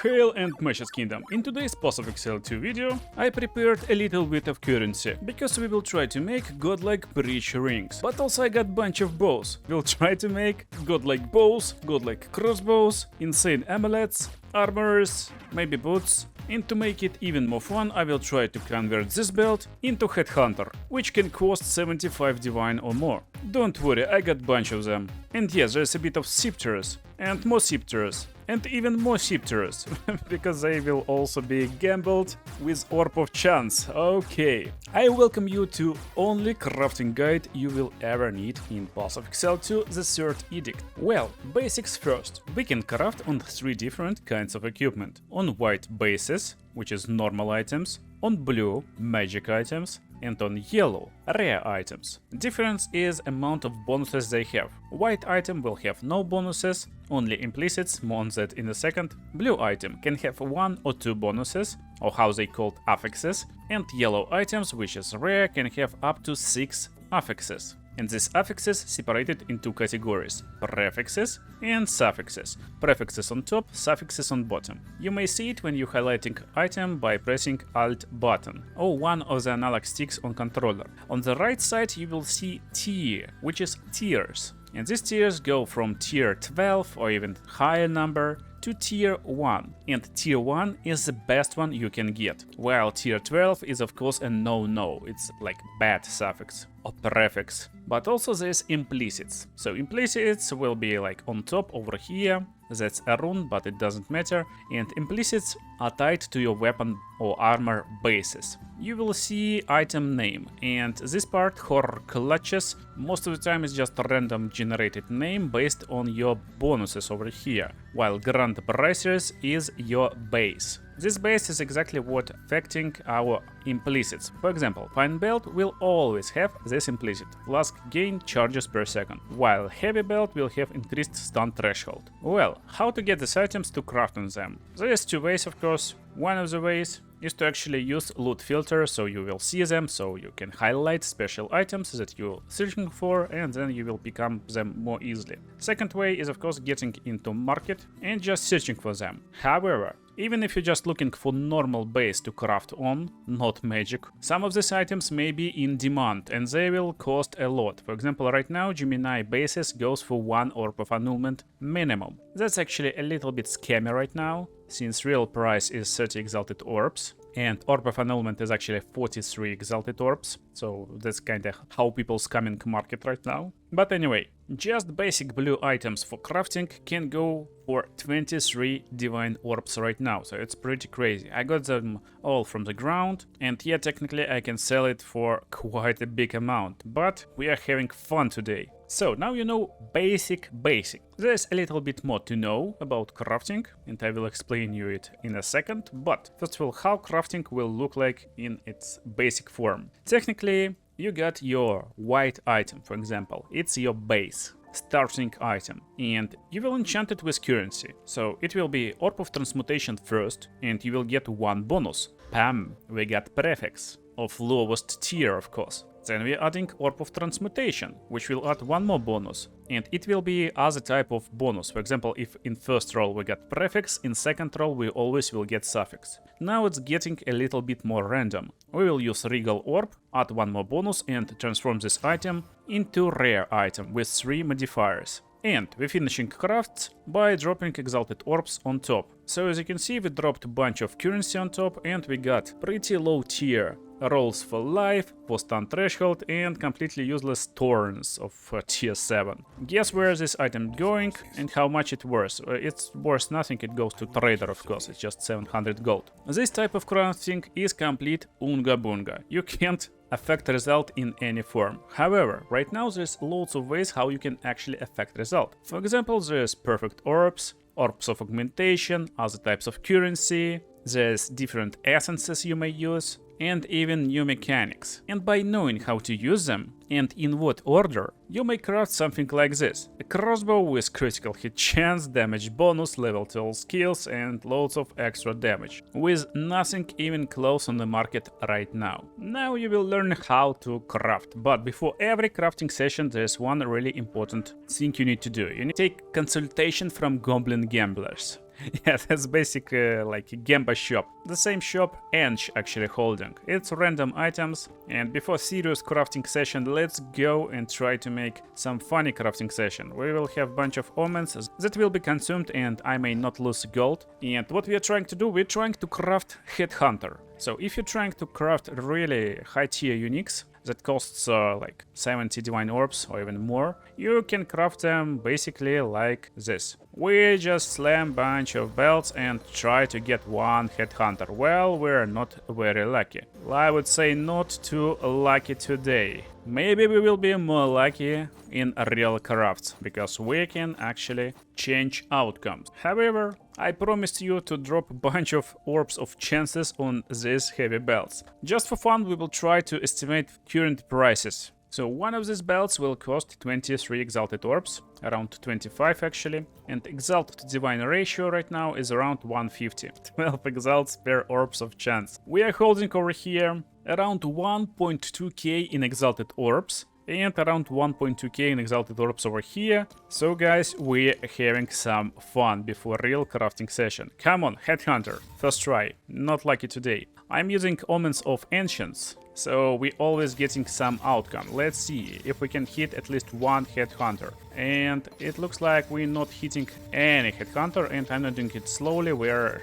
Hail and Meshes Kingdom. In today's Post of Exile 2 video, I prepared a little bit of currency, because we will try to make godlike breach rings. But also I got bunch of bows. We'll try to make godlike bows, godlike crossbows, insane amulets, armors, maybe boots. And to make it even more fun, I will try to convert this belt into Headhunter, which can cost 75 divine or more. Don't worry, I got bunch of them. And yes, there's a bit of Scepters, and more Scepters, and even more Scepters, because they will also be gambled with Orb of Chance. Okay, I welcome you to only crafting guide you will ever need in Post of Exile 2, the Third Edict. Well, basics first. We can craft on 3 different kinds of equipment. On white bases, which is normal items, on blue magic items, and on yellow rare items. Difference is amount of bonuses they have. White item will have no bonuses, only implicits, more on that in a second. Blue item can have 1 or 2 bonuses, or how they called affixes, and yellow items, which is rare, can have up to 6 affixes. And these affixes separated in 2 categories: prefixes and suffixes. Prefixes on top, suffixes on bottom. You may see it when you're highlighting item by pressing Alt button, or one of the analog sticks on controller. On the right side you will see tier, which is tiers. And these tiers go from tier 12 or even higher number to tier 1, and tier 1 is the best one you can get, while tier 12 is of course a no-no, it's like bad suffix or prefix. But also there's implicits, so implicits will be like on top over here, that's a rune but it doesn't matter, and implicits are tied to your weapon or armor bases. You will see item name, and this part, horror clutches, most of the time is just a random generated name based on your bonuses over here, while grand bracers is your base. This base is exactly what affecting our implicits. For example, fine belt will always have this implicit, flask gain charges per second, while heavy belt will have increased stun threshold. Well, how to get these items to craft on them? There's 2 ways of course. One of the ways is to actually use loot filter, so you will see them, so you can highlight special items that you're searching for, and then you will pick up them more easily. Second way is of course getting into market and just searching for them. However, even if you're just looking for normal base to craft on, not magic, some of these items may be in demand and they will cost a lot. For example, right now Gemini bases goes for 1 orb of annulment minimum. That's actually a little bit scammy right now, since real price is 30 exalted orbs. And Orb of Annulment is actually 43 exalted orbs, so that's kinda how people scamming market right now. But anyway, just basic blue items for crafting can go for 23 divine orbs right now, so it's pretty crazy. I got them all from the ground, and yeah, technically I can sell it for quite a big amount, but we are having fun today. So now you know basic. There's a little bit more to know about crafting, and I will explain you it in a second, but first of all, how crafting will look like in its basic form. Technically, you got your white item, for example, it's your base, starting item, and you will enchant it with currency. So it will be Orb of Transmutation first, and you will get 1 bonus. Pam, we got prefix of lowest tier of course. Then we're adding Orb of Transmutation, which will add 1 more bonus, and it will be other type of bonus. For example, if in first roll we got prefix, in second roll we always will get suffix. Now it's getting a little bit more random. We will use Regal Orb, add 1 more bonus and transform this item into rare item with 3 modifiers. And we're finishing crafts by dropping exalted orbs on top. So as you can see, we dropped a bunch of currency on top and we got pretty low tier rolls for life, for stun threshold, and completely useless thorns of tier 7. Guess where this item going and how much it's worth. It's worth nothing, it goes to trader of course, it's just 700 gold. This type of crafting is complete Oonga Boonga. You can't affect result in any form. However, right now there's loads of ways how you can actually affect result. For example, there's perfect orbs, orbs of augmentation, other types of currency, there's different essences you may use, and even new mechanics. And by knowing how to use them and in what order, you may craft something like this. A crossbow with critical hit chance, damage bonus, level 12 skills and loads of extra damage, with nothing even close on the market right now. Now you will learn how to craft, but before every crafting session there's one really important thing you need to do. You need to take consultation from goblin gamblers. Yeah, that's basically like a GAMBA shop. The same shop Ench actually holding. It's random items. And before serious crafting session, let's go and try to make some funny crafting session. We will have bunch of omens that will be consumed and I may not lose gold. And what we are trying to do, we're trying to craft Headhunter. So if you're trying to craft really high tier uniques that costs like 70 divine orbs or even more, you can craft them basically like this. We just slam bunch of belts and try to get one Headhunter. Well, we're not very lucky. I would say not too lucky today. Maybe we will be more lucky in real crafts, because we can actually change outcomes. However, I promised you to drop a bunch of orbs of chances on these heavy belts. Just for fun, we will try to estimate current prices. So one of these belts will cost 23 exalted orbs, around 25 actually, and exalt to divine ratio right now is around 150, 12 exalts per orbs of chance. We are holding over here around 1.2k in exalted orbs, and around 1.2k in exalted orbs over here. So guys, we're having some fun before real crafting session. Come on, Headhunter, first try, not lucky today. I'm using Omens of Ancients, so we're always getting some outcome. Let's see if we can hit at least one Headhunter. And it looks like we're not hitting any Headhunter, and I'm not doing it slowly, we're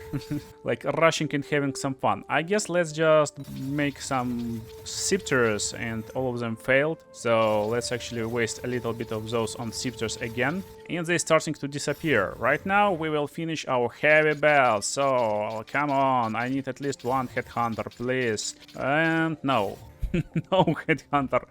like rushing and having some fun. I guess let's just make some scepters, and all of them failed. So let's actually waste a little bit of those on scepters again. And they're starting to disappear. Right now we will finish our heavy belt, so come on, I need at least one Headhunter, please. And no, no Headhunter.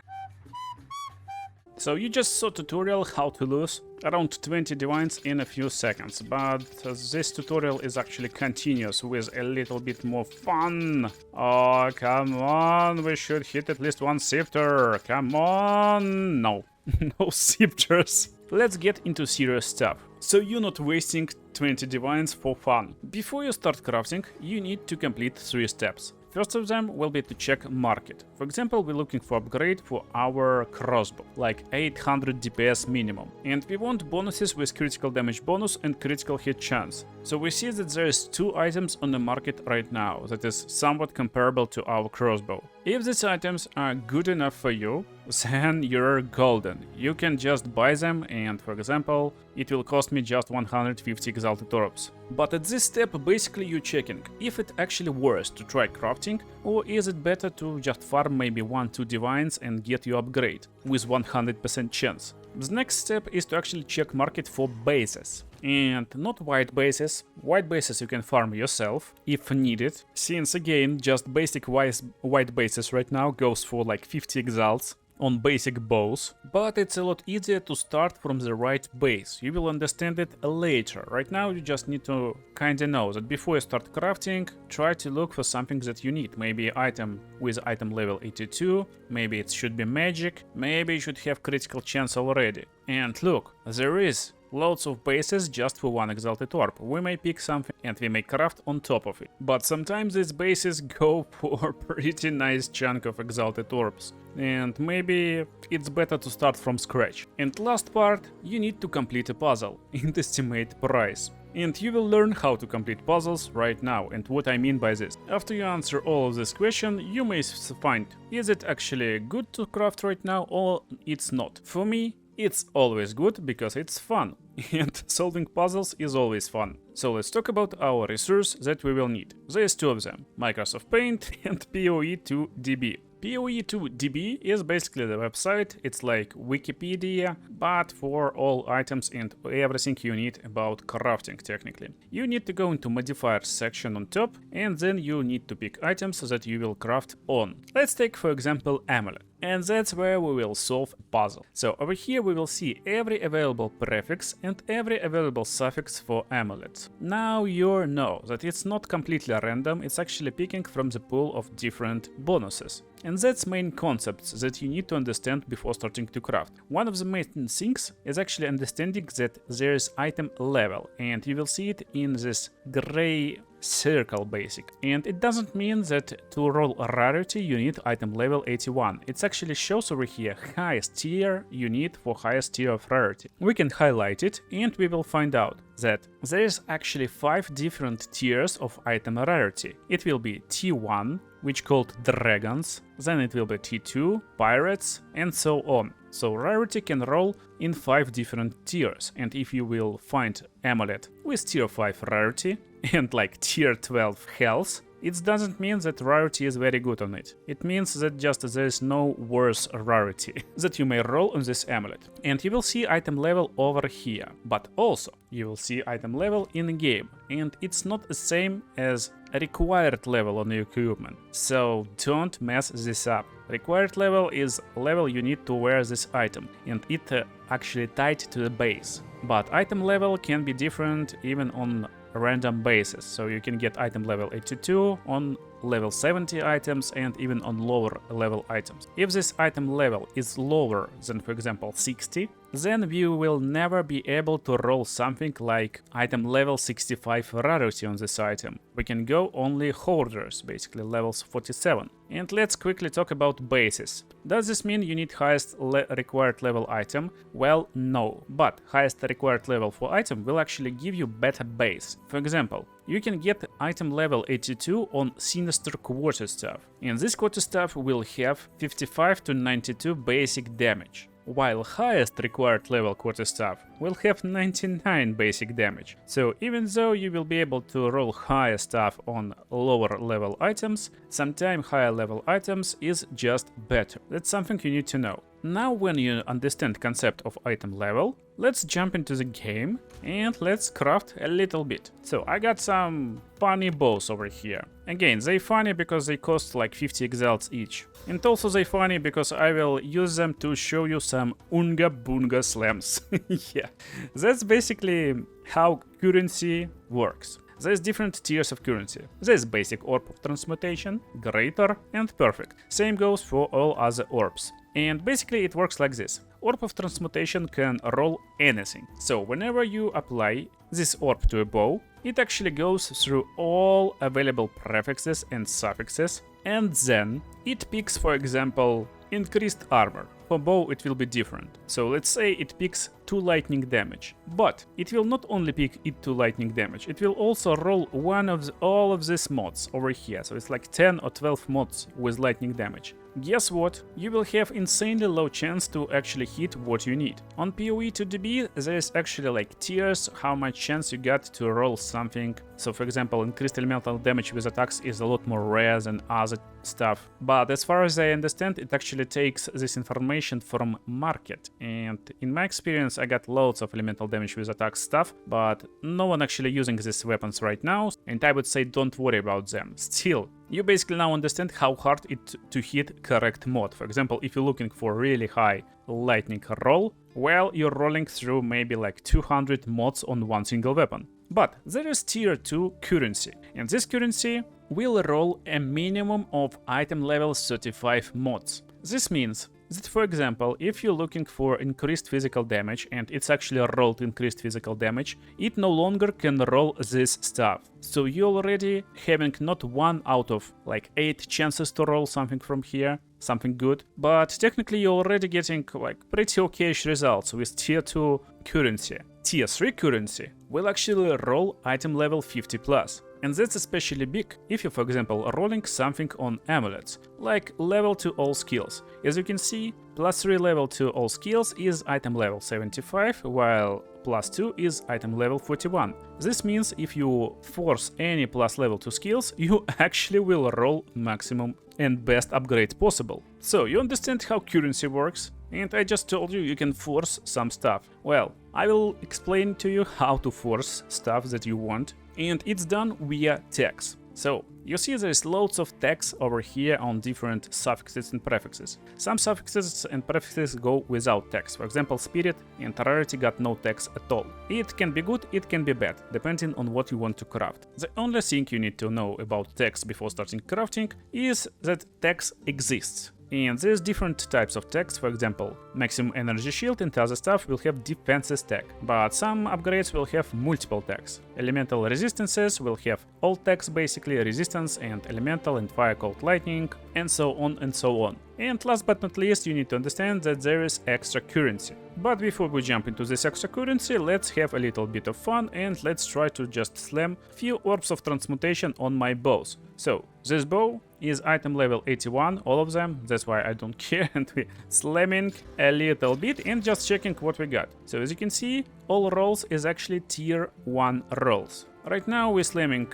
So you just saw tutorial how to lose around 20 divines in a few seconds, but this tutorial is actually continuous with a little bit more fun. Oh, come on, we should hit at least one scepter, come on, no, no scepters. Let's get into serious stuff, so you're not wasting 20 divines for fun. Before you start crafting, you need to complete 3 steps. First of them will be to check market. For example, we're looking for upgrade for our crossbow, like 800 DPS minimum. And we want bonuses with critical damage bonus and critical hit chance. So we see that there is 2 items on the market right now that is somewhat comparable to our crossbow. If these items are good enough for you, then you're golden. You can just buy them, and for example, it will cost me just 150 exalted orbs. But at this step, basically you're checking if it actually worth to try crafting, or is it better to just farm maybe 1-2 divines and get your upgrade with 100% chance. The next step is to actually check market for bases. And not white bases. White bases you can farm yourself if needed, since again just basic white bases right now goes for like 50 exalts on basic bows, but it's a lot easier to start from the right base. You will understand it later. Right now you just need to kinda know that before you start crafting, try to look for something that you need. Maybe item with item level 82, maybe it should be magic, maybe you should have critical chance already. And look, there is loads of bases just for 1 exalted orb. We may pick something and we may craft on top of it. But sometimes these bases go for a pretty nice chunk of exalted orbs. And maybe it's better to start from scratch. And last part, you need to complete a puzzle and estimate price. And you will learn how to complete puzzles right now, and what I mean by this. After you answer all of this question, you may find, is it actually good to craft right now or it's not? For me, it's always good because it's fun, and solving puzzles is always fun. So let's talk about our resource that we will need. There's 2 of them, Microsoft Paint and PoE2DB. PoE2DB is basically the website, it's like Wikipedia, but for all items and everything you need about crafting technically. You need to go into modifiers section on top, and then you need to pick items that you will craft on. Let's take for example amulet. And that's where we will solve a puzzle. So over here we will see every available prefix and every available suffix for amulets. Now you know that it's not completely random, it's actually picking from the pool of different bonuses. And that's main concepts that you need to understand before starting to craft. One of the main things is actually understanding that there is item level, and you will see it in this gray circle basic, and it doesn't mean that to roll rarity you need item level 81. It actually shows over here highest tier you need for highest tier of rarity. We can highlight it and we will find out that there is actually 5 different tiers of item rarity. It will be T1, which called dragons, then it will be T2, pirates, and so on. So rarity can roll in 5 different tiers, and if you will find amulet with tier 5 rarity and like tier 12 health, it doesn't mean that rarity is very good on it. It means that just there is no worse rarity that you may roll on this amulet. And you will see item level over here, but also you will see item level in game, and it's not the same as a required level on your equipment. So don't mess this up. Required level is level you need to wear this item, and it actually tied to the base. But item level can be different even on random basis, so you can get item level 82 on level 70 items and even on lower level items. If this item level is lower than, for example, 60, then we will never be able to roll something like item level 65 rarity on this item. We can go only hoarders, basically levels 47. And let's quickly talk about bases. Does this mean you need highest required level item? Well, no, but highest required level for item will actually give you better base. For example, you can get item level 82 on Sinister Quarterstaff, and this quarterstaff will have 55 to 92 basic damage, while highest required level quarterstaff will have 99 basic damage. So even though you will be able to roll higher stuff on lower level items, sometimes higher level items is just better. That's something you need to know. Now when you understand concept of item level, let's jump into the game and let's craft a little bit. So I got some funny bows over here. Again, they funny because they cost like 50 exiles each. And also they funny because I will use them to show you some Oonga Boonga slams. Yeah, that's basically how currency works. There's different tiers of currency. There's basic orb of transmutation, greater, and perfect. Same goes for all other orbs. And basically it works like this. Orb of transmutation can roll anything. So whenever you apply this orb to a bow, it actually goes through all available prefixes and suffixes, and then it picks, for example, increased armor. For bow it will be different. So let's say it picks 2 lightning damage. But it will not only pick it 2 lightning damage, it will also roll one of all of these mods over here. So it's like 10 or 12 mods with lightning damage. Guess what? You will have insanely low chance to actually hit what you need. On PoE 2DB there is actually like tiers how much chance you got to roll something. So for example, increased elemental damage with attacks is a lot more rare than other stuff. But as far as I understand, it actually takes this information from market. And in my experience, I got loads of elemental damage with attack stuff, but no one actually using these weapons right now, and I would say don't worry about them. Still, you basically now understand how hard it to hit correct mod. For example, if you're looking for really high lightning roll, well, you're rolling through maybe like 200 mods on one single weapon. But there is tier 2 currency, and this currency will roll a minimum of item level 35 mods. This means that, for example, if you're looking for increased physical damage and it's actually rolled increased physical damage, it no longer can roll this stuff. So you're already having not 1 out of like 8 chances to roll something from here, something good, but technically you're already getting like pretty okayish results with tier 2 currency. Tier 3 currency will actually roll item level 50 plus. And that's especially big if you, for example, are rolling something on amulets, like level to all skills. As you can see, +3 level to all skills is item level 75, while +2 is item level 41. This means if you force any plus level to skills, you actually will roll maximum and best upgrade possible. So you understand how currency works, and I just told you you can force some stuff. Well, I will explain to you how to force stuff that you want, and it's done via tags. So you see there's loads of tags over here on different suffixes and prefixes. Some suffixes and prefixes go without tags. For example, spirit and rarity got no tags at all. It can be good, it can be bad, depending on what you want to craft. The only thing you need to know about tags before starting crafting is that tags exists. And there's different types of tags, for example, maximum energy shield and other stuff will have defenses tag, but some upgrades will have multiple tags. Elemental resistances will have all tags, basically resistance and elemental and fire cold lightning, and so on and so on. And last but not least, you need to understand that there is extra currency. But before we jump into this extra currency, let's have a little bit of fun and let's try to just slam few orbs of transmutation on my bows. So, this bow is item level 81, all of them, that's why I don't care, and we're slamming a little bit and just checking what we got. So as you can see, all rolls is actually tier 1 rolls. Right now we're slamming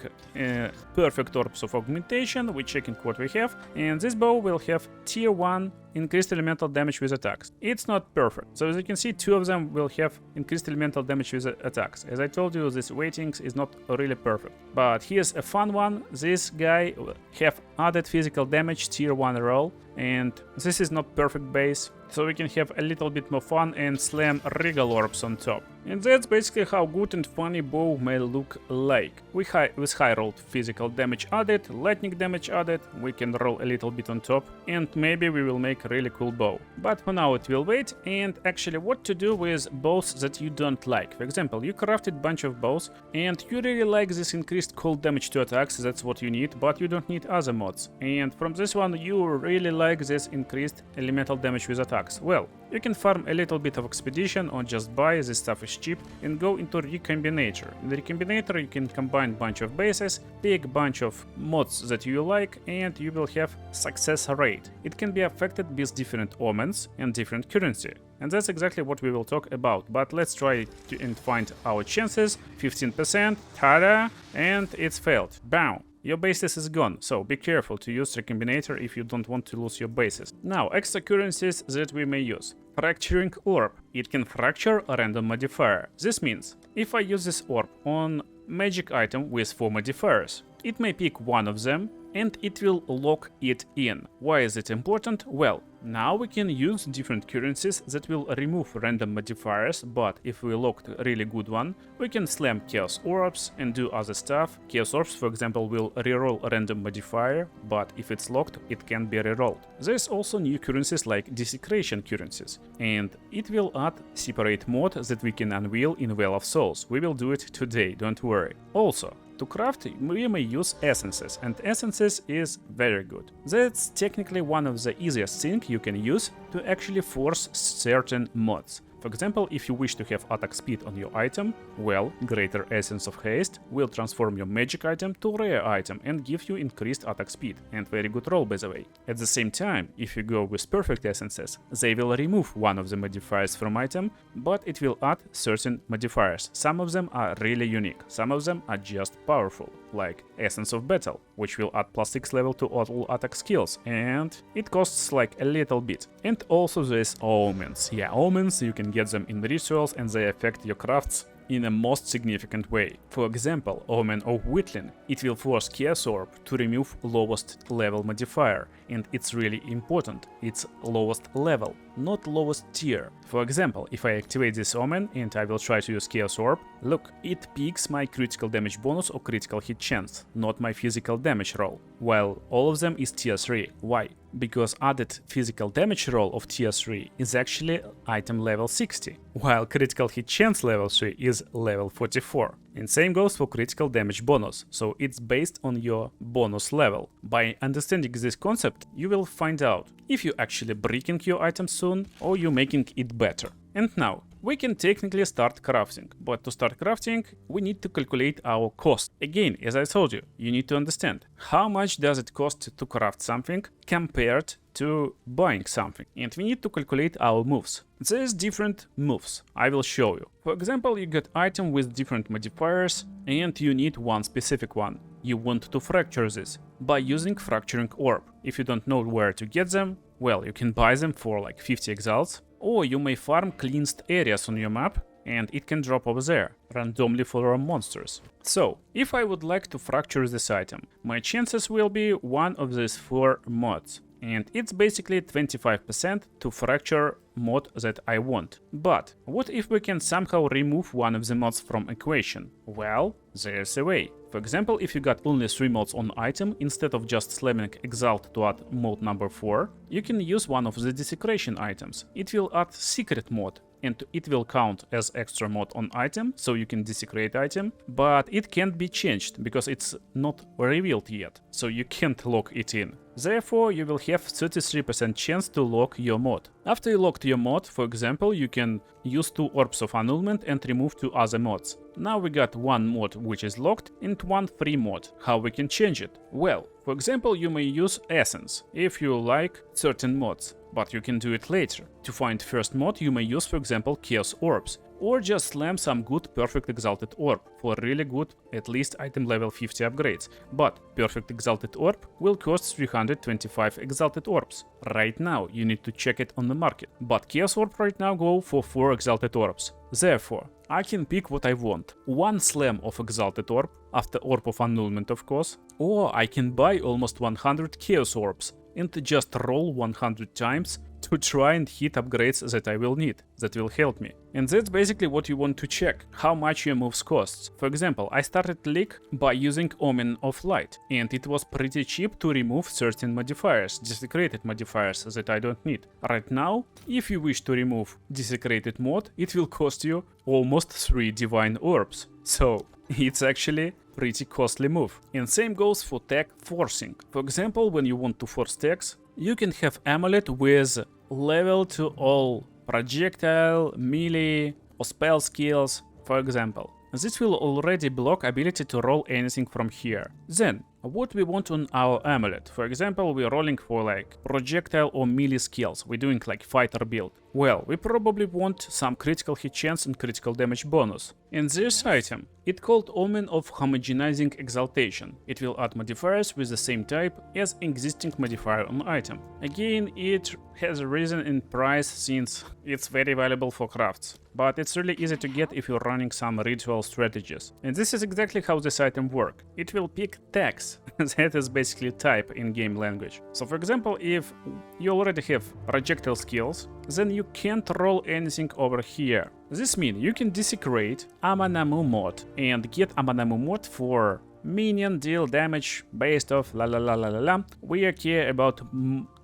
perfect orbs of augmentation, we're checking what we have, and this bow will have tier 1 increased elemental damage with attacks. It's not perfect, so as you can see, 2 of them will have increased elemental damage with attacks. As I told you, this weightings is not really perfect. But here's a fun one, this guy have added physical damage tier 1 roll, and this is not perfect base, so we can have a little bit more fun and slam regal orbs on top. And that's basically how good and funny bow may look like. With high rolled physical damage added, lightning damage added, we can roll a little bit on top, and maybe we will make a really cool bow. But for now it will wait, and actually what to do with bows that you don't like. For example, you crafted bunch of bows, and you really like this increased cold damage to attacks, that's what you need, but you don't need other mods. And from this one you really like this increased elemental damage with attacks. Well, you can farm a little bit of expedition or just buy, this stuff is cheap, and go into Recombinator. In the Recombinator you can combine bunch of bases, pick bunch of mods that you like, and you will have success rate. It can be affected with different omens and different currency. And that's exactly what we will talk about, but let's try and find our chances. 15%, tada, and it's failed. Bow. Your basis is gone, so be careful to use Recombinator if you don't want to lose your bases. Now, extra currencies that we may use. Fracturing orb. It can fracture a random modifier. This means, if I use this orb on magic item with 4 modifiers, it may pick one of them and it will lock it in. Why is it important? Well, now we can use different currencies that will remove random modifiers, but if we locked a really good one, we can slam Chaos Orbs and do other stuff. Chaos Orbs, for example, will reroll a random modifier, but if it's locked, it can be rerolled. There's also new currencies like Desecration currencies, and it will add separate mod that we can unveil in Well of Souls. We will do it today, don't worry. Also, to craft, we may use essences, and essences is very good. That's technically one of the easiest things you can use to actually force certain mods. For example, if you wish to have attack speed on your item, well, greater essence of haste will transform your magic item to rare item and give you increased attack speed, and very good roll by the way. At the same time, if you go with perfect essences, they will remove one of the modifiers from item, but it will add certain modifiers. Some of them are really unique, some of them are just powerful, like Essence of Battle, which will add +6 level to all attack skills, and it costs like a little bit. And also there's omens. Yeah, omens, you can get them in rituals and they affect your crafts in a most significant way. For example, Omen of Whittling, it will force Chaos Orb to remove lowest level modifier, and it's really important, it's lowest level, not lowest tier. For example, if I activate this Omen and I will try to use Chaos Orb, look, it picks my critical damage bonus or critical hit chance, not my physical damage roll, while all of them is tier 3. Why? Because added physical damage roll of tier 3 is actually item level 60, while critical hit chance level 3 is level 44. And same goes for critical damage bonus, so it's based on your bonus level. By understanding this concept, you will find out if you're actually breaking your item soon or you're making it better. And now, we can technically start crafting, but to start crafting, we need to calculate our cost. Again, as I told you, you need to understand how much does it cost to craft something compared to buying something, and we need to calculate our moves. There's different moves, I will show you. For example, you get item with different modifiers and you need one specific one. You want to fracture this by using Fracturing Orb. If you don't know where to get them, well, you can buy them for like 50 exiles, or you may farm cleansed areas on your map and it can drop over there, randomly for monsters. So, if I would like to fracture this item, my chances will be one of these 4 mods. And it's basically 25% to fracture mod that I want. But what if we can somehow remove one of the mods from equation? Well, there's a way. For example, if you got only 3 mods on item, instead of just slamming Exile to add mod number 4, you can use one of the desecration items. It will add secret mod, and it will count as extra mod on item, so you can desecrate item, but it can't be changed because it's not revealed yet, so you can't lock it in. Therefore, you will have 33% chance to lock your mod. After you locked your mod, for example, you can use 2 orbs of annulment and remove 2 other mods. Now we got 1 mod which is locked and 1 free mod. How we can change it? Well, for example, you may use Essence if you like certain mods, but you can do it later. To find first mod, you may use, for example, Chaos Orbs, or just slam some good Perfect Exalted Orb for really good, at least item level 50 upgrades. But Perfect Exalted Orb will cost 325 Exalted Orbs. Right now, you need to check it on the market, but Chaos Orb right now go for 4 Exalted Orbs. Therefore, I can pick what I want. 1 slam of Exalted Orb, after Orb of Annulment of course, or I can buy almost 100 Chaos Orbs and just roll 100 times to try and hit upgrades that I will need, that will help me. And that's basically what you want to check, how much your moves costs. For example, I started League by using Omen of Light, and it was pretty cheap to remove certain modifiers, desecrated modifiers that I don't need. Right now, if you wish to remove desecrated mod, it will cost you almost 3 divine orbs. So, it's actually pretty costly move. And same goes for tag forcing. For example, when you want to force tags, you can have amulet with level to all projectile, melee, or spell skills, for example. This will already block ability to roll anything from here. Then, what we want on our amulet? For example, we're rolling for like projectile or melee skills. We're doing like fighter build. Well, we probably want some critical hit chance and critical damage bonus. And this item, it's called Omen of Homogenizing Exaltation. It will add modifiers with the same type as existing modifier on item. Again, it has risen in price since it's very valuable for crafts. But it's really easy to get if you're running some ritual strategies. And this is exactly how this item works. It will pick tags. That is basically type in game language. So for example, if you already have projectile skills, then you can't roll anything over here. This means you can desecrate Amanamu mod and get Amanamu mod for minion deal damage based off la la la la la la. We care about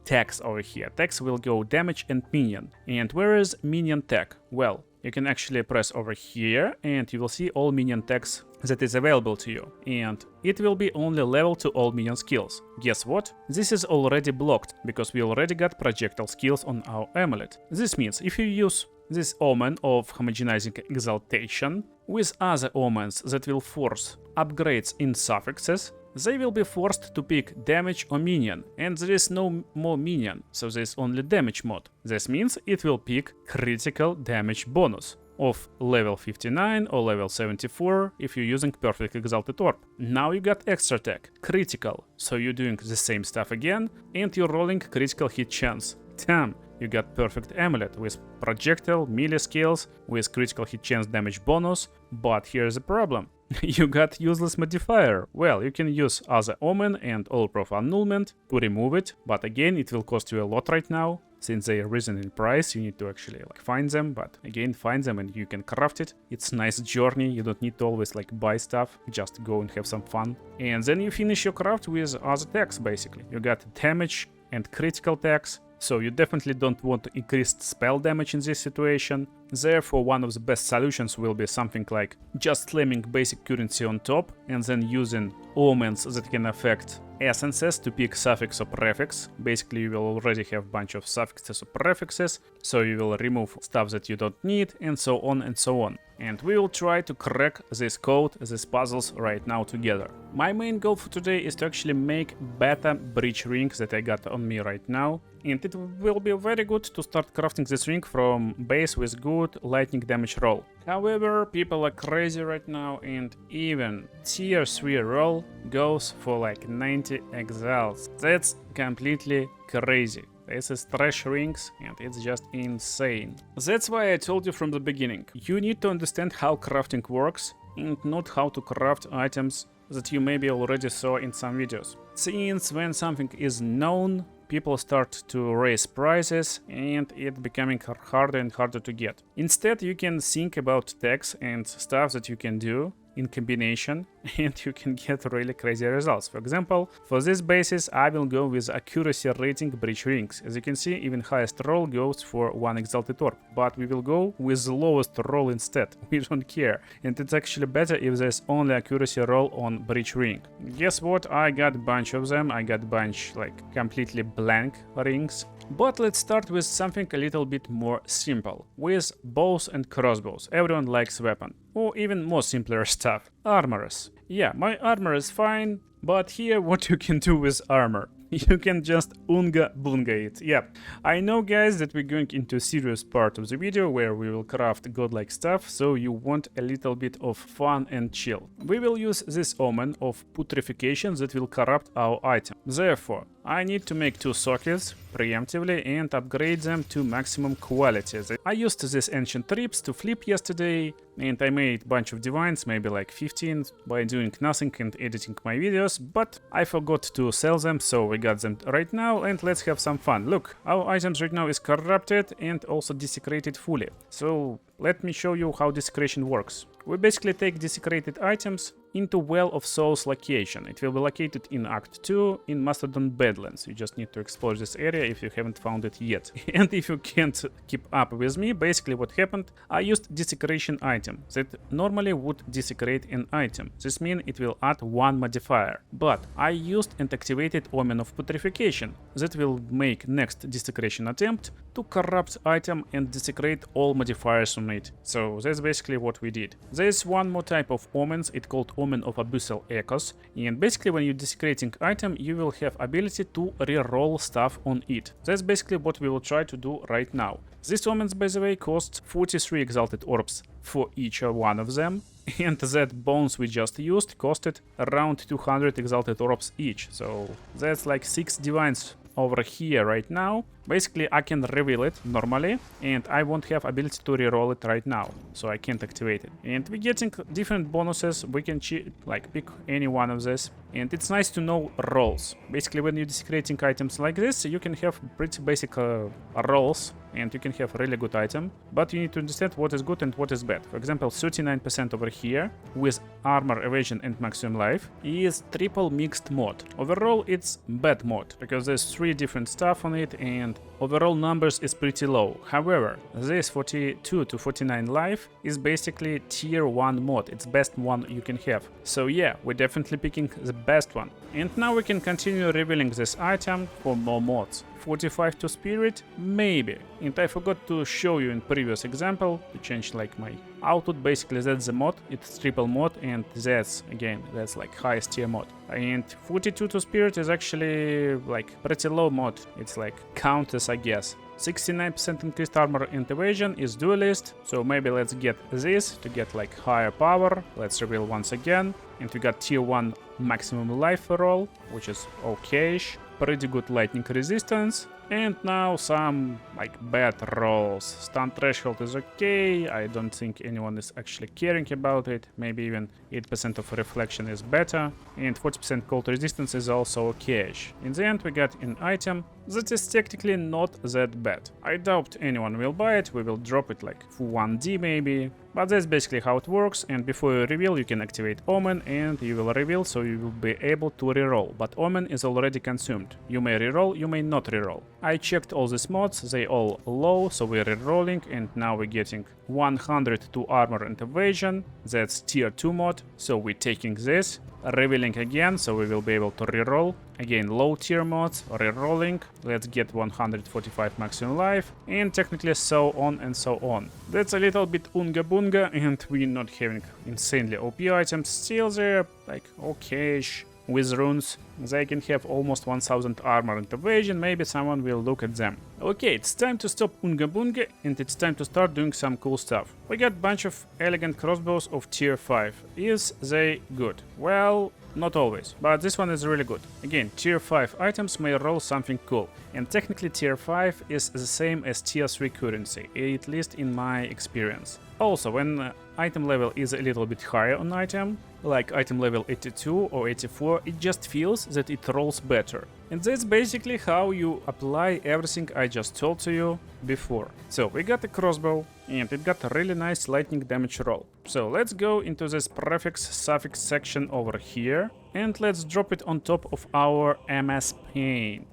tags over here. Tags will go damage and minion. And where is minion tag? Well, you can actually press over here and you will see all minion tags that is available to you. And it will be only level to all minion skills. Guess what? This is already blocked because we already got projectile skills on our amulet. This means if you use this Omen of Homogenizing Exaltation with other omens that will force upgrades in suffixes, they will be forced to pick damage or minion, and there is no more minion, so there is only damage mod. This means it will pick critical damage bonus of level 59 or level 74 if you're using Perfect Exalted Orb. Now you got extra tag, critical, so you're doing the same stuff again, and you're rolling critical hit chance. Damn, you got Perfect Amulet with projectile, melee skills, with critical hit chance damage bonus, but here's the problem. You got useless modifier. Well, you can use other Omen and Orb of Annulment to remove it, but again it will cost you a lot right now. Since they are risen in price, you need to actually like find them, but again find them and you can craft it. It's a nice journey, you don't need to always like buy stuff, just go and have some fun. And then you finish your craft with other tags basically. You got damage and critical tags, so you definitely don't want to increase spell damage in this situation. Therefore, one of the best solutions will be something like just slamming basic currency on top and then using omens that can affect essences to pick suffix or prefix. Basically, you will already have a bunch of suffixes or prefixes, so you will remove stuff that you don't need, and so on and so on. And we will try to crack this code, these puzzles right now together. My main goal for today is to actually make better breach rings that I got on me right now. And it will be very good to start crafting this ring from base with good lightning damage roll. However, people are crazy right now and even tier 3 roll goes for like 90 exiles. That's completely crazy. This is trash rings and it's just insane. That's why I told you from the beginning. You need to understand how crafting works and not how to craft items that you maybe already saw in some videos. Since when something is known, people start to raise prices and it becoming harder and harder to get. Instead, you can think about tags and stuff that you can do in combination and you can get really crazy results. For example, for this basis I will go with accuracy rating breach rings. As you can see, even highest roll goes for 1 exalted orb, but we will go with the lowest roll instead. We don't care, and it's actually better if there's only accuracy roll on breach ring. Guess what, I got a bunch of them. I got a bunch like completely blank rings. But let's start with something a little bit more simple, with bows and crossbows. Everyone likes weapon. Or even more simpler stuff, armors. Yeah, my armor is fine, but here what you can do with armor. You can just Oonga Boonga it. Yep, I know guys that we're going into a serious part of the video where we will craft godlike stuff, so you want a little bit of fun and chill. We will use this omen of putrefaction that will corrupt our item. Therefore, I need to make 2 sockets preemptively and upgrade them to maximum quality. I used these ancient trips to flip yesterday and I made a bunch of divines, maybe like 15, by doing nothing and editing my videos, but I forgot to sell them, so we got them right now and let's have some fun. Look, our items right now is corrupted and also desecrated fully. So let me show you how desecration works. We basically take desecrated items into Well of Souls location. It will be located in Act 2 in Mastodon Badlands. You just need to explore this area if you haven't found it yet. And if you can't keep up with me, basically what happened, I used desecration item that normally would desecrate an item. This means it will add 1 modifier. But I used and activated Omen of Putrefaction that will make next desecration attempt to corrupt item and desecrate all modifiers on it. So that's basically what we did. There's one more type of omens, it's called Omen of Abyssal Echoes, and basically when you're desecrating item you will have ability to reroll stuff on it. That's basically what we will try to do right now. These omens, by the way, cost 43 exalted orbs for each one of them, and that bones we just used costed around 200 exalted orbs each, so that's like 6 divines over here right now. Basically I can reveal it normally and I won't have ability to reroll it right now, so I can't activate it. And we're getting different bonuses. We can like pick any one of this, and it's nice to know rolls. Basically when you're desecrating items like this, you can have pretty basic rolls and you can have a really good item, but you need to understand what is good and what is bad. For example, 39% over here with armor, evasion and maximum life is triple mixed mod. Overall it's bad mod because there's 3 different stuff on it and overall numbers is pretty low. However, this 42 to 49 life is basically tier 1 mod. It's best one you can have. So yeah, we're definitely picking the best one. And now we can continue revealing this item for more mods. 45 to spirit, maybe. And I forgot to show you in previous example to change like my output. Basically that's the mod, it's triple mod, and that's again that's like highest tier mod. And 42 to spirit is actually like pretty low mod. It's like countess, I guess. 69% increased armor and evasion is duelist, so maybe let's get this to get like higher power. Let's reveal once again, and we got tier 1 maximum life roll, which is okay-ish. Pretty good lightning resistance, and now some like bad rolls. Stun threshold is okay, I don't think anyone is actually caring about it. Maybe even 8% of reflection is better, and 40% cold resistance is also okay-ish. In the end we got an item that is technically not that bad. I doubt anyone will buy it, we will drop it like for 1D maybe. But that's basically how it works, and before you reveal you can activate Omen and you will reveal, so you will be able to reroll. But Omen is already consumed. You may reroll, you may not reroll. I checked all these mods, they all low, so we're rerolling, and now we're getting 100 to armor and evasion. That's tier 2 mod, so we're taking this. Revealing again, so we will be able to reroll. Again, low tier mods, rerolling. Let's get 145 maximum life, and technically so on and so on. That's a little bit Oonga Boonga, and we're not having insanely OP items. Still they're like okay-ish. With runes, they can have almost 1000 armor and evasion, maybe someone will look at them. Okay, it's time to stop Oonga Boonga and it's time to start doing some cool stuff. We got a bunch of elegant crossbows of tier 5. Is they good? Well, not always, but this one is really good. Again, tier 5 items may roll something cool, and technically tier 5 is the same as tier 3 currency, at least in my experience. Also, when item level is a little bit higher on item, like item level 82 or 84, it just feels that it rolls better. And that's basically how you apply everything I just told to you before. So we got a crossbow, and it got a really nice lightning damage roll. So let's go into this prefix suffix section over here, and let's drop it on top of our MS Paint.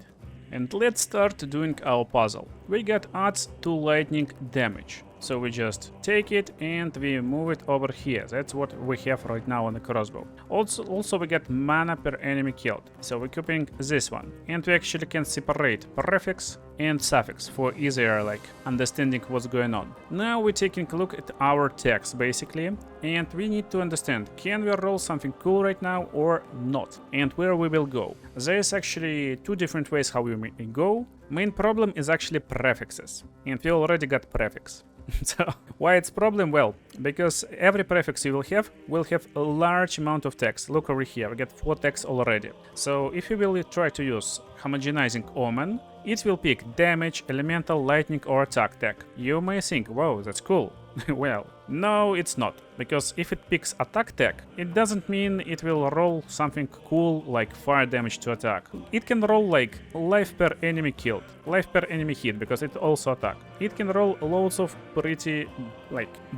And let's start doing our puzzle. We got adds to lightning damage. So we just take it and we move it over here. That's what we have right now on the crossbow. Also we get mana per enemy killed. So we're keeping this one. And we actually can separate prefix and suffix for easier understanding what's going on. Now we're taking a look at our text basically. And we need to understand, can we roll something cool right now or not? And where we will go. There's actually two different ways how we may go. Main problem is actually prefixes. And we already got prefix. So why it's problem? Well, because every prefix you will have a large amount of text. Look over here, we get 4 texts already. So if you will try to use homogenizing omen, it will pick damage, elemental, lightning or attack tag. You may think, wow, that's cool. Well, no, it's not. Because if it picks attack tag, it doesn't mean it will roll something cool like fire damage to attack. It can roll like life per enemy killed, life per enemy hit, because it also attack. It can roll loads of pretty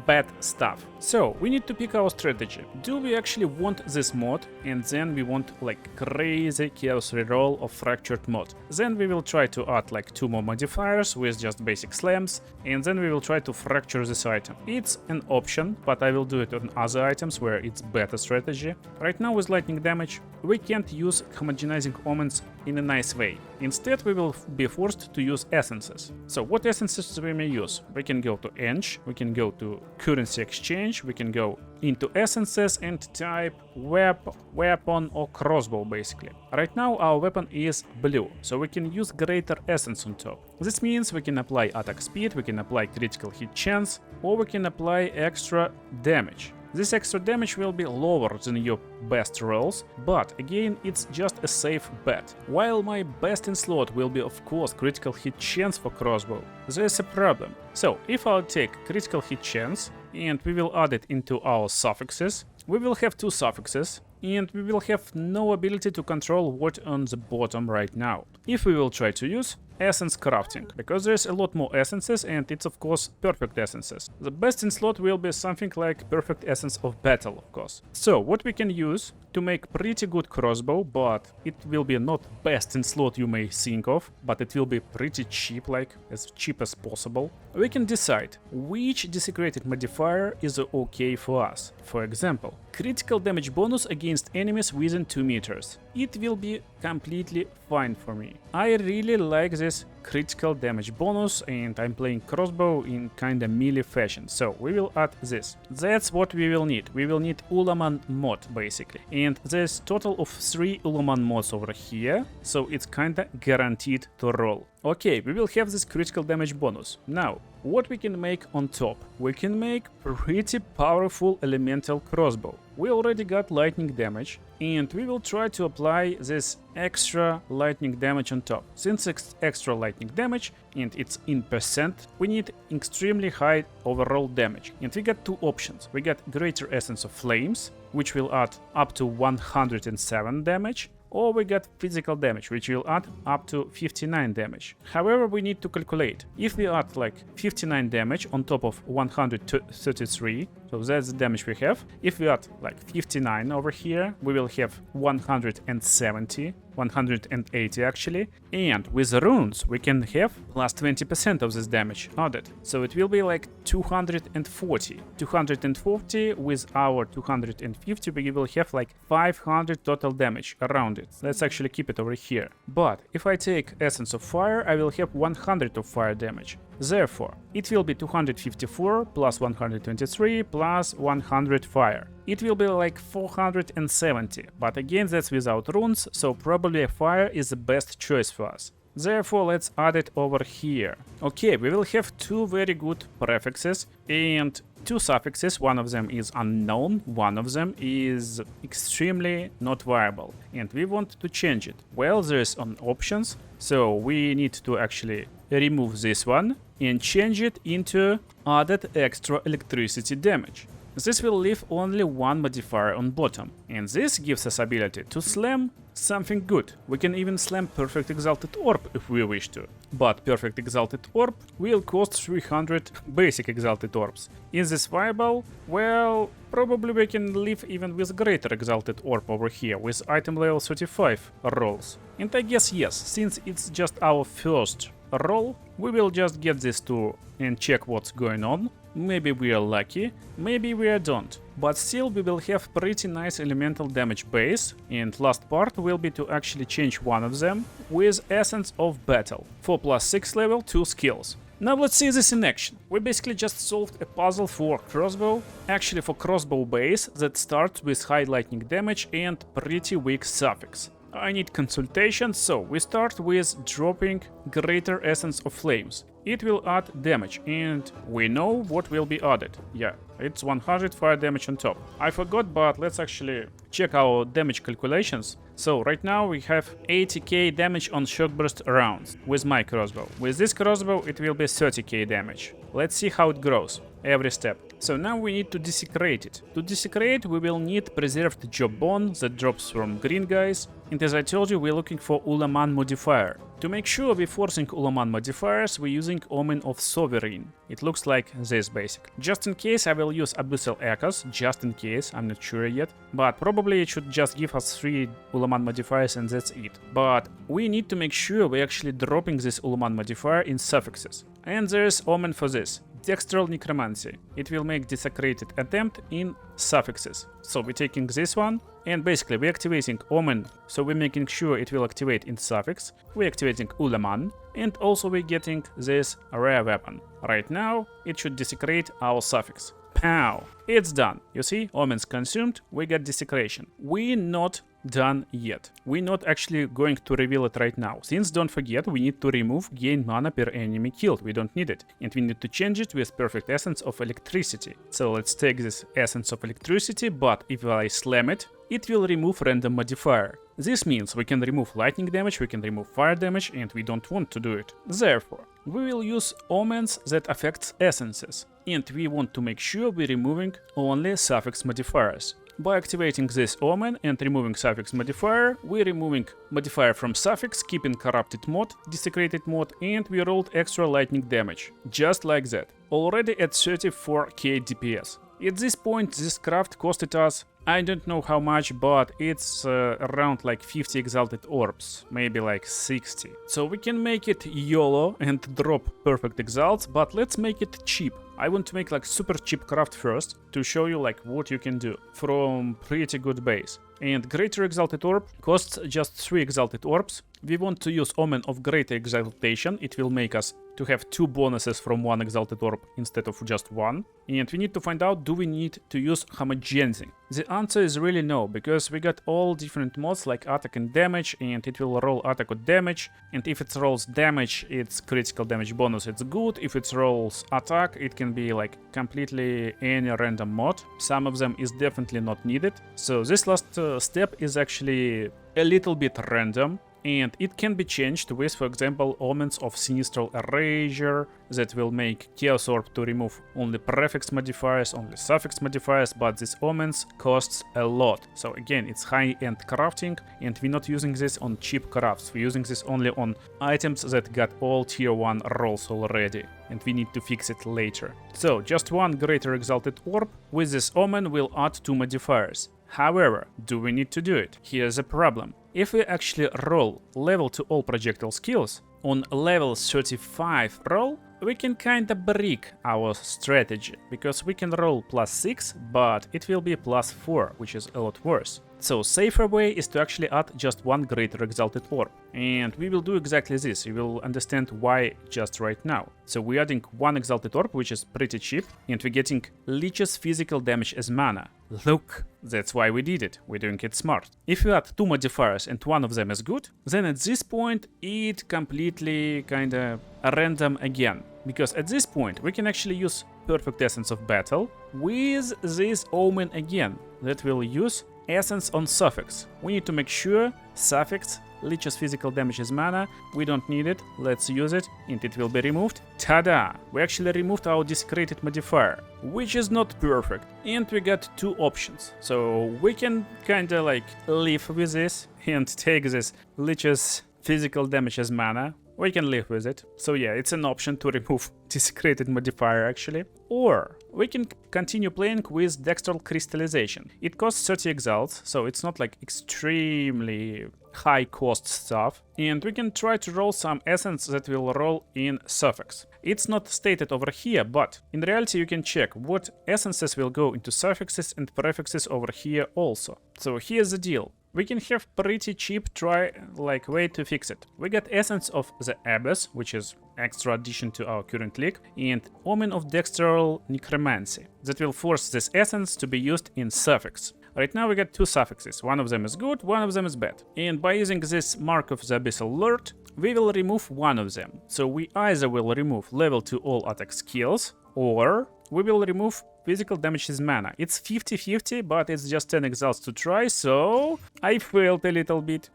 bad stuff. So we need to pick our strategy. Do we actually want this mod, and then we want crazy chaos reroll of fractured mod? Then we will try to add 2 more modifiers with just basic slams, and then we will try to fracture this item. It's an option, but I will do it on other items where it's better strategy. Right now with lightning damage, we can't use homogenizing omens in a nice way. Instead, we will be forced to use essences. So what essences we may use? We can go to Eng, we can go to currency exchange, we can go into essences and type weapon or crossbow basically. Right now our weapon is blue, so we can use greater essence on top. This means we can apply attack speed, we can apply critical hit chance, or we can apply extra damage. This extra damage will be lower than your best rolls, but again it's just a safe bet. While my best in slot will be of course critical hit chance for crossbow, there's a problem. So if I'll take critical hit chance and we will add it into our suffixes, we will have 2 suffixes, and we will have no ability to control what on the bottom right now. If we will try to use essence crafting, because there's a lot more essences and it's of course perfect essences. The best in slot will be something like perfect essence of battle, of course. So what we can use to make pretty good crossbow, but it will be not best in slot you may think of, but it will be pretty cheap, as cheap as possible. We can decide which desecrated modifier is okay for us. For example, critical damage bonus against enemies within 2 meters. It will be completely fine for me. I really like this critical damage bonus, and I'm playing crossbow in kinda melee fashion, so we will add this. That's what we will need. We will need Ulaman mod basically, and there's total of 3 Ulaman mods over here, so it's kinda guaranteed to roll. Okay, we will have this critical damage bonus. Now, what we can make on top? We can make pretty powerful elemental crossbow. We already got lightning damage, and we will try to apply this extra lightning damage on top. Since it's extra lightning damage and it's in percent, we need extremely high overall damage. And we got 2 options. We got greater essence of flames, which will add up to 107 damage, or we got physical damage, which will add up to 59 damage. However, we need to calculate. If we add 59 damage on top of 133, so that's the damage we have. If we add 59 over here, we will have 170, 180 actually. And with the runes, we can have plus 20% of this damage added. So it will be 240. 240 with our 250, we will have 500 total damage around it. Let's actually keep it over here. But if I take Essence of Fire, I will have 100 of fire damage. Therefore, it will be 254 plus 123 plus 100 fire. It will be 470, but again that's without runes, so probably a fire is the best choice for us. Therefore, let's add it over here. Okay, we will have 2 very good prefixes and 2 suffixes. One of them is unknown, one of them is extremely not viable, and we want to change it. Well, there's on options, so we need to actually remove this one and change it into added extra electricity damage. this will leave only one modifier on bottom, and this gives us ability to slam something good. We can even slam Perfect Exalted Orb if we wish to. But Perfect Exalted Orb will cost 300 basic Exalted Orbs. Is this viable? Well, probably we can live even with Greater Exalted Orb over here with item level 35 rolls. And I guess yes, since it's just our first roll, we will just get this too and check what's going on. Maybe we are lucky, maybe we don't. But still we will have pretty nice elemental damage base, and last part will be to actually change one of them with Essence of Battle. 4 plus 6 level, 2 skills. Now let's see this in action. We basically just solved a puzzle for Crossbow, actually for Crossbow base that starts with high lightning damage and pretty weak suffix. I need consultation, so we start with dropping Greater Essence of Flames. It will add damage, and we know what will be added. Yeah, it's 100 fire damage on top. I forgot, but let's actually check our damage calculations. So right now we have 80k damage on shock burst rounds with my crossbow. With this crossbow it will be 30k damage. Let's see how it grows every step. So now we need to desecrate it. To desecrate we will need preserved job bone that drops from green guys, and as I told you we're looking for Ulaman modifier. To make sure we're forcing Ulaman modifiers, we're using Omen of Sovereign. It looks like this basically. Just in case I will use Abyssal Echoes, just in case, I'm not sure yet. But probably it should just give us 3 Ulaman modifiers and that's it. But we need to make sure we're actually dropping this Ulaman modifier in suffixes. And there's Omen for this. Textural Necromancy. It will make desecrated attempt in suffixes. So we're taking this one, and basically we're activating Omen, so we're making sure it will activate in suffix. We're activating Ulaman, and also we're getting this rare weapon. Right now, it should desecrate our suffix. Pow! It's done. You see, Omen's consumed, we got desecration. We're not done yet. We're not actually going to reveal it right now, since don't forget we need to remove gain mana per enemy killed. We don't need it, and we need to change it with Perfect Essence of Electricity. So let's take this Essence of Electricity, but if I slam it, it will remove random modifier. This means we can remove lightning damage, we can remove fire damage, and we don't want to do it. Therefore, we will use omens that affects essences, and we want to make sure we're removing only suffix modifiers. By activating this omen and removing suffix modifier, we're removing modifier from suffix, keeping corrupted mod, desecrated mod, and we rolled extra lightning damage. Just like that. Already at 34k DPS. At this point, this craft costed us, I don't know how much, but it's around like 50 exalted orbs, maybe like 60. So we can make it YOLO and drop perfect exalts, but let's make it cheap. I want to make like super cheap craft first to show you like what you can do from pretty good base. And Greater Exalted Orb costs just 3 Exalted Orbs. We want to use Omen of Greater Exaltation. It will make us to have 2 bonuses from 1 Exalted Orb instead of just 1. And we need to find out, do we need to use homogenizing? The answer is really no, because we got all different mods like attack and damage, and it will roll attack or damage. And if it rolls damage, it's critical damage bonus, it's good. If it rolls attack, it can be like completely any random mod. Some of them is definitely not needed. So this last step is actually a little bit random. And it can be changed with, for example, Omens of Sinistral Erasure that will make Chaos Orb to remove only prefix modifiers, only suffix modifiers, but these Omens costs a lot. So again, it's high-end crafting, and we're not using this on cheap crafts. We're using this only on items that got all tier 1 rolls already, and we need to fix it later. So just 1 Greater Exalted Orb. With this Omen, we'll add 2 modifiers. However, do we need to do it? Here's a problem. If we actually roll level to all projectile skills, on level 35 roll, we can kinda break our strategy, because we can roll +6, but it will be +4, which is a lot worse. So safer way is to actually add just 1 Greater Exalted Orb. And we will do exactly this, you will understand why just right now. So we're adding 1 Exalted Orb, which is pretty cheap, and we're getting Leech's physical damage as mana. Look, that's why we did it, we're doing it smart. If you add 2 modifiers and 1 of them is good, then at this point it completely kinda random again. Because at this point we can actually use Perfect Essence of Battle with this Omen again, that will use Essence on Suffix. We need to make sure Suffix Leeches physical damage is mana. We don't need it. Let's use it, and it will be removed. Ta-da! We actually removed our desecrated modifier, which is not perfect. And we got two options. So we can kinda like live with this and take this Leeches physical damage as mana. We can live with it. So yeah, it's an option to remove desecrated modifier actually. Or we can continue playing with Dextral Crystallization. It costs 30 exiles, so it's not like extremely high cost stuff. And we can try to roll some essence that will roll in suffix. It's not stated over here, but in reality you can check what essences will go into suffixes and prefixes over here also. So here's the deal. We can have pretty cheap way to fix it. We got Essence of the Abyss, which is extra addition to our current league, and Omen of Dextral Necromancy, that will force this essence to be used in suffix. Right now we got two suffixes, one of them is good, one of them is bad. And by using this Mark of the Abyssal Lord, we will remove one of them. So we either will remove level 2 all attack skills, or we will remove physical damage is mana. It's 50-50, but it's just 10 exiles to try, so I failed a little bit.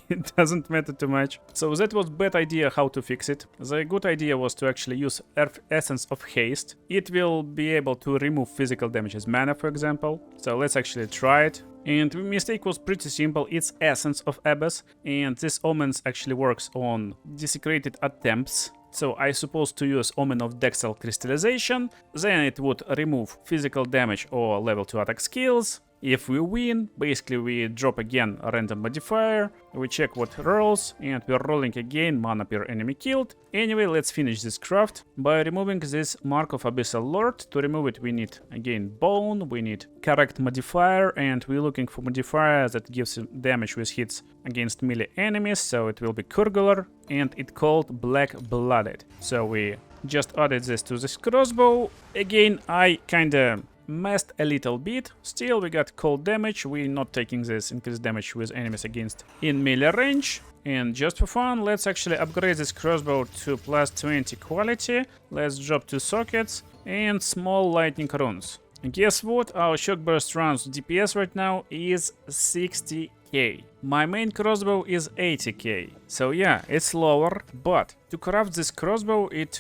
It doesn't matter too much. So that was bad idea how to fix it. The good idea was to actually use Essence of Haste. It will be able to remove physical damage as mana, for example. So let's actually try it. And the mistake was pretty simple, it's Essence of Abyss, and this omens actually works on desecrated attempts. So I supposed to use Omen of Dextral Crystallization, then it would remove physical damage or level 2 attack skills. If we win, basically we drop again a random modifier, we check what rolls, and we're rolling again mana per enemy killed. Anyway, let's finish this craft by removing this Mark of Abyssal Lord. To remove it we need again bone, we need correct modifier, and we're looking for modifier that gives damage with hits against melee enemies, so it will be Kurgular, and it's called Black Blooded. So we just added this to this crossbow. Again, I kinda messed a little bit. Still we got cold damage. We're not taking this increased damage with enemies against in melee range. And just for fun, let's actually upgrade this crossbow to plus 20 quality. Let's drop 2 sockets and small lightning runes. And guess what? Our shock burst rounds DPS right now is 60k. My main crossbow is 80k. So yeah, it's lower, but to craft this crossbow it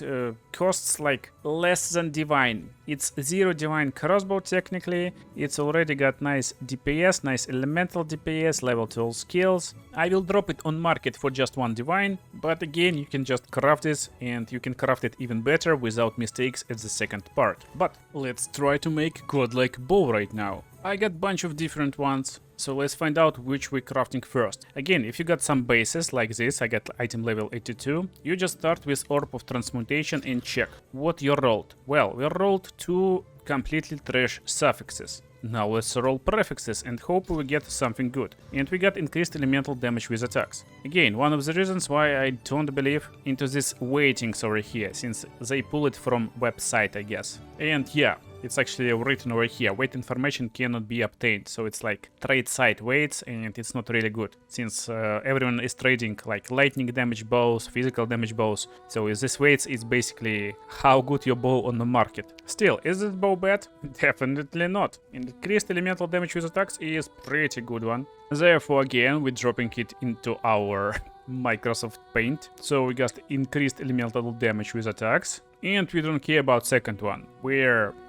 costs like less than divine. It's 0 divine crossbow technically. It's already got nice DPS, nice elemental DPS, level 12 skills. I will drop it on market for just 1 divine, but again you can just craft this and you can craft it even better without mistakes at the second part. But let's try to make godlike bow right now. I got bunch of different ones. So let's find out which we're crafting first. Again, if you got some bases like this, I got item level 82, you just start with Orb of Transmutation and check what you rolled. Well, we rolled 2 completely trash suffixes. Now let's roll prefixes and hope we get something good. And we got increased elemental damage with attacks. Again, one of the reasons why I don't believe into this weightings over here, since they pull it from website, I guess. And yeah, it's actually written over here, weight information cannot be obtained, so it's like trade site weights, and it's not really good, since everyone is trading like lightning damage bows, physical damage bows, so this weights is basically how good your bow on the market. Still, is this bow bad? Definitely not. Increased elemental damage with attacks is pretty good one. Therefore again, we're dropping it into our Microsoft Paint, so we got increased elemental damage with attacks. And we don't care about second one, we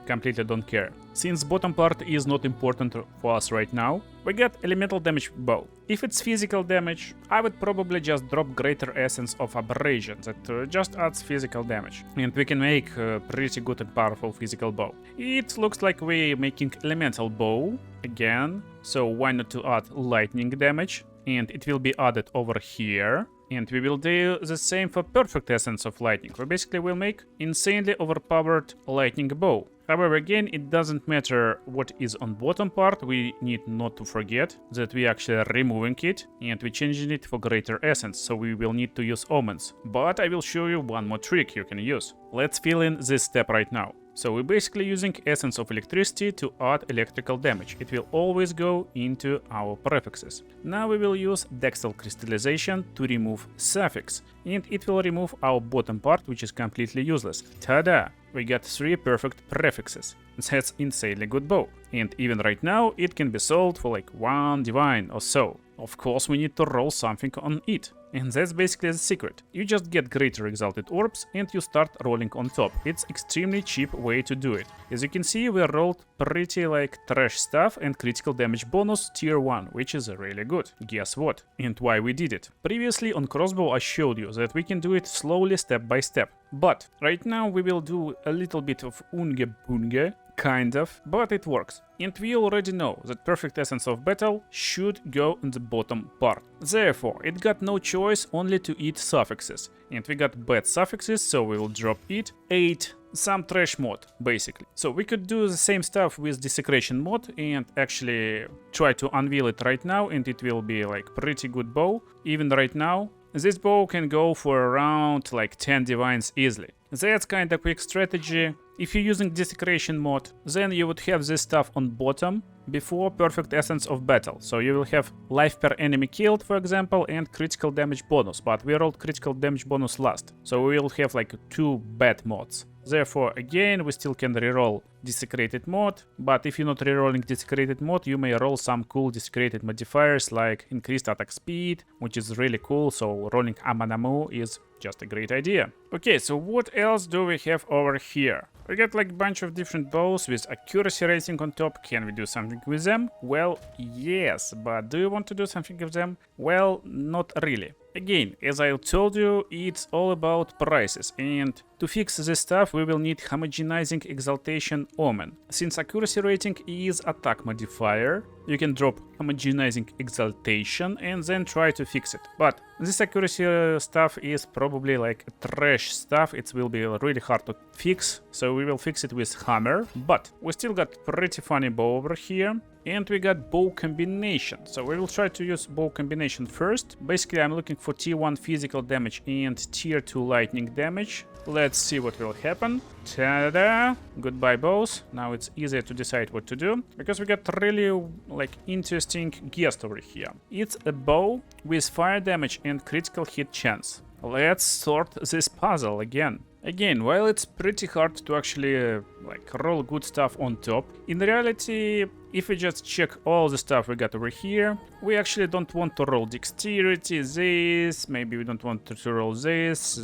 completely don't care. Since bottom part is not important for us right now, we get elemental damage bow. If it's physical damage, I would probably just drop Greater Essence of Abrasion, that just adds physical damage. And we can make a pretty good and powerful physical bow. It looks like we're making elemental bow again, so why not to add lightning damage? And it will be added over here. And we will do the same for Perfect Essence of Lightning. We basically will make insanely overpowered lightning bow. However, again, it doesn't matter what is on bottom part, we need not to forget that we actually removing it and we changing it for Greater Essence, so we will need to use omens. But I will show you one more trick you can use. Let's fill in this step right now. So we're basically using Essence of Electricity to add electrical damage. It will always go into our prefixes. Now we will use Dextral Crystallization to remove suffix. And it will remove our bottom part, which is completely useless. Ta-da! We got 3 perfect prefixes. That's insanely good bow. And even right now, it can be sold for like 1 divine or so. Of course, we need to roll something on it. And that's basically the secret. You just get greater exalted orbs and you start rolling on top. It's extremely cheap way to do it. As you can see, we rolled pretty like trash stuff and critical damage bonus tier 1, which is really good. Guess what? And why we did it. Previously on Crossbow I showed you that we can do it slowly step by step. But right now we will do a little bit of Oonga Boonga. Kind of, but it works. And we already know that perfect essence of battle should go in the bottom part. Therefore, it got no choice only to eat suffixes. And we got bad suffixes, so we will drop it. 8. Some trash mod, basically. So we could do the same stuff with desecration mod and actually try to unveil it right now, and it will be like pretty good bow. Even right now, this bow can go for around like 10 divines easily. That's kind of quick strategy. If you're using desecration mod, then you would have this stuff on bottom before perfect essence of battle. So you will have life per enemy killed, for example, and critical damage bonus, but we rolled critical damage bonus last. So we will have like 2 bad mods. Therefore, again, we still can reroll desecrated mod, but if you're not rerolling desecrated mod, you may roll some cool desecrated modifiers like increased attack speed, which is really cool, so rolling Amanamu is just a great idea. Okay, so what else do we have over here? We got like a bunch of different bows with accuracy rating on top. Can we do something with them? Well, yes, but do you want to do something with them? Well, not really. Again, as I told you, it's all about prices, and to fix this stuff we will need homogenizing exaltation omen. Since accuracy rating is attack modifier, you can drop homogenizing exaltation and then try to fix it. But this accuracy stuff is probably like trash stuff, it will be really hard to fix, so we will fix it with hammer. But we still got pretty funny bow over here. And we got bow combination, so we will try to use bow combination first. Basically, I'm looking for tier 1 physical damage and tier 2 lightning damage. Let's see what will happen. Ta-da! Goodbye bows. Now it's easier to decide what to do, because we got really like interesting guest over here. It's a bow with fire damage and critical hit chance. Let's sort this puzzle again. Again, while it's pretty hard to actually like roll good stuff on top, in reality, if we just check all the stuff we got over here, we actually don't want to roll dexterity, this, maybe we don't want to roll this. So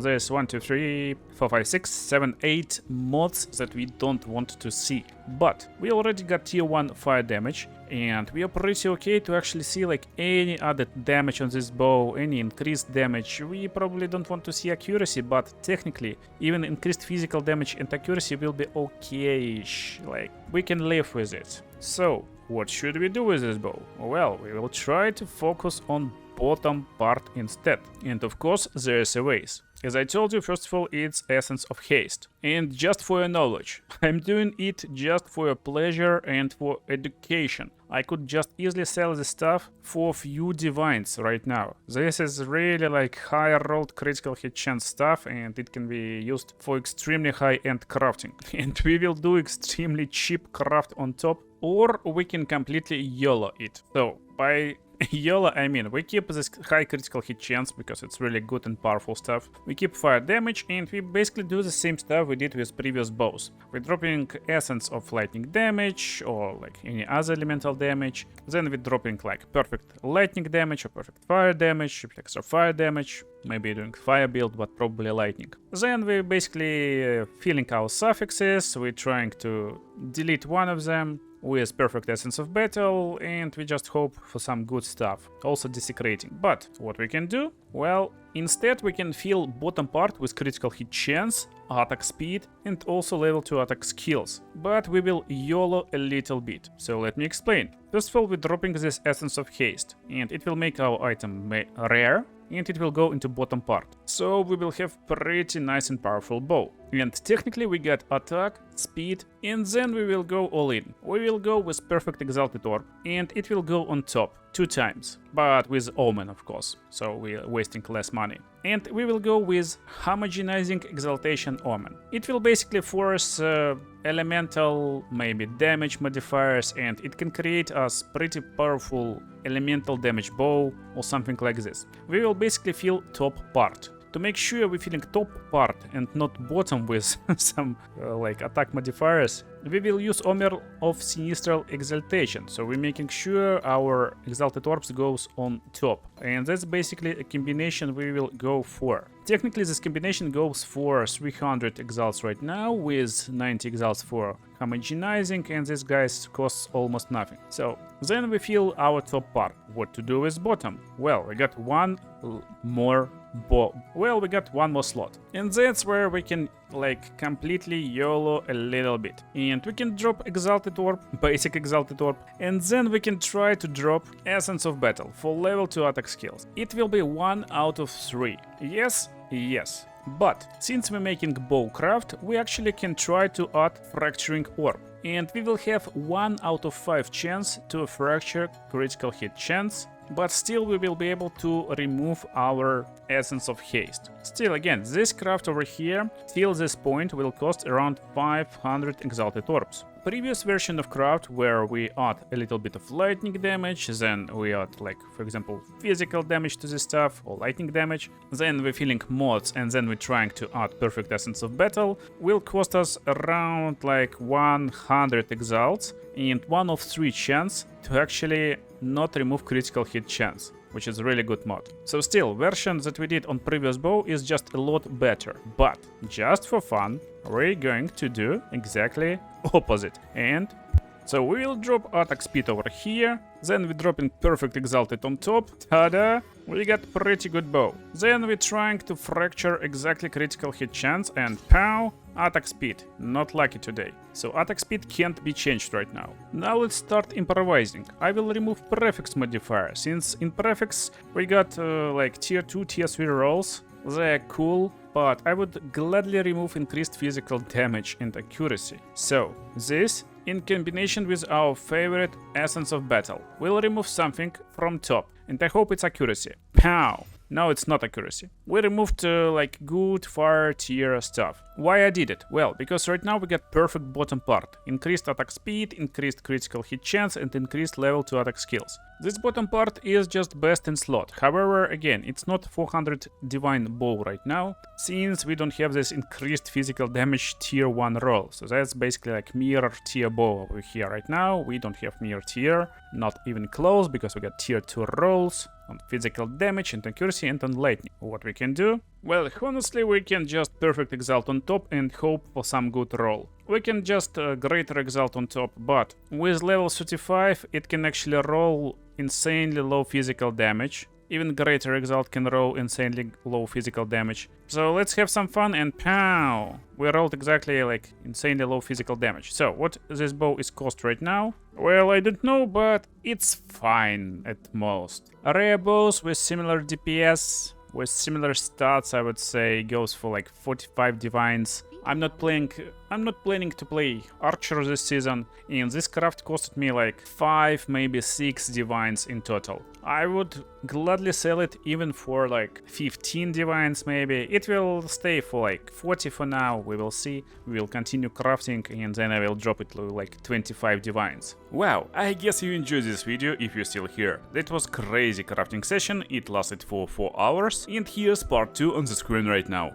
there's 1, 2, 3, 4, 5, 6, 7, 8 mods that we don't want to see. But we already got tier 1 fire damage, and we are pretty okay to actually see like any added damage on this bow, any increased damage. We probably don't want to see accuracy, but technically even increased physical damage and accuracy will be okay-ish. Like, we can live with it. So what should we do with this bow? Well, we will try to focus on bottom part instead. And of course, there's a ways. As I told you, first of all, it's Essence of Haste. And just for your knowledge, I'm doing it just for your pleasure and for education. I could just easily sell this stuff for few divines right now. This is really like high rolled critical hit chance stuff, and it can be used for extremely high end crafting. And we will do extremely cheap craft on top, or we can completely YOLO it. So by YOLO, I mean, we keep this high critical hit chance because it's really good and powerful stuff. We keep fire damage, and we basically do the same stuff we did with previous bows. We're dropping essence of lightning damage or like any other elemental damage. Then we're dropping like perfect lightning damage or perfect fire damage, extra fire damage. Maybe doing fire build, but probably lightning. Then we're basically filling our suffixes. We're trying to delete one of them with perfect essence of battle, and we just hope for some good stuff, also desecrating. But what we can do? Well, instead we can fill bottom part with critical hit chance, attack speed, and also level 2 attack skills. But we will YOLO a little bit, so let me explain. First of all, we're dropping this Essence of Haste, and it will make our item rare, and it will go into bottom part. So we will have pretty nice and powerful bow. And technically we got attack, speed, and then we will go all in. We will go with perfect exalted orb, and it will go on top 2 times, but with omen of course, so we're wasting less money. And we will go with homogenizing exaltation omen. It will basically force elemental, maybe damage modifiers, and it can create us pretty powerful elemental damage bow or something like this. We will basically fill top part. to make sure we're feeling top part and not bottom with some like attack modifiers, we will use Omer of Sinistral Exaltation, so we're making sure our Exalted Orbs goes on top, and that's basically a combination we will go for. Technically this combination goes for 300 exalts right now, with 90 exalts for homogenizing, and this guys costs almost nothing. So then we fill our top part. What to do with bottom? Well, we got one more slot, and that's where we can like completely YOLO a little bit, and we can drop Exalted Orb, basic Exalted Orb, and then we can try to drop Essence of Battle for level 2 attack skills. It will be 1 out of 3. Yes, but since we're making bowcraft, we actually can try to add Fracturing Orb, and we will have 1 out of 5 chance to fracture critical hit chance, but still we will be able to remove our Essence of Haste. Still, again, this craft over here till this point will cost around 500 Exalted Orbs. Previous version of craft where we add a little bit of lightning damage, then we add, like, for example, physical damage to this stuff or lightning damage, then we're filling mods, and then we're trying to add perfect Essence of Battle, will cost us around like 100 exalts and 1 of 3 chance to actually not remove critical hit chance, which is a really good mod. So still, version that we did on previous bow is just a lot better, but just for fun, we're going to do exactly opposite. And so we will drop attack speed over here, then we're dropping perfect exalted on top, tada, we got pretty good bow. Then we're trying to fracture exactly critical hit chance, and pow, attack speed, not lucky today. So attack speed can't be changed right now. Now let's start improvising. I will remove prefix modifier, since in prefix we got like tier 2, tier 3 rolls. They're cool, but I would gladly remove increased physical damage and accuracy. So this, in combination with our favorite Essence of Battle, will remove something from top, and I hope it's accuracy. Pow! No, it's not accuracy. We removed like good fire tier stuff. Why I did it? Well, because right now we got perfect bottom part. Increased attack speed, increased critical hit chance, and increased level 2 attack skills. This bottom part is just best in slot. However, again, it's not 400 divine bow right now, since we don't have this increased physical damage tier 1 roll. So that's basically like mirror tier bow over here right now. We don't have mirror tier, not even close, because we got tier 2 rolls on physical damage and accuracy and on lightning. What we can do? Well, honestly, we can just perfect exalt on top and hope for some good roll. We can just greater exalt on top, but with level 35 it can actually roll insanely low physical damage. Even greater exalt can roll insanely low physical damage. So let's have some fun, and pow! We rolled exactly like insanely low physical damage. So what this bow is cost right now? Well, I don't know, but it's fine at most. Rare bows with similar DPS, with similar stats, I would say, goes for like 45 divines. I'm not planning to play Archer this season, and this craft costed me like 5, maybe 6 divines in total. I would gladly sell it even for like 15 divines maybe. It will stay for like 40 for now, we will see. We will continue crafting, and then I will drop it to like 25 divines. Wow, I guess you enjoyed this video if you're still here. That was crazy crafting session, it lasted for 4 hours, and here's part 2 on the screen right now.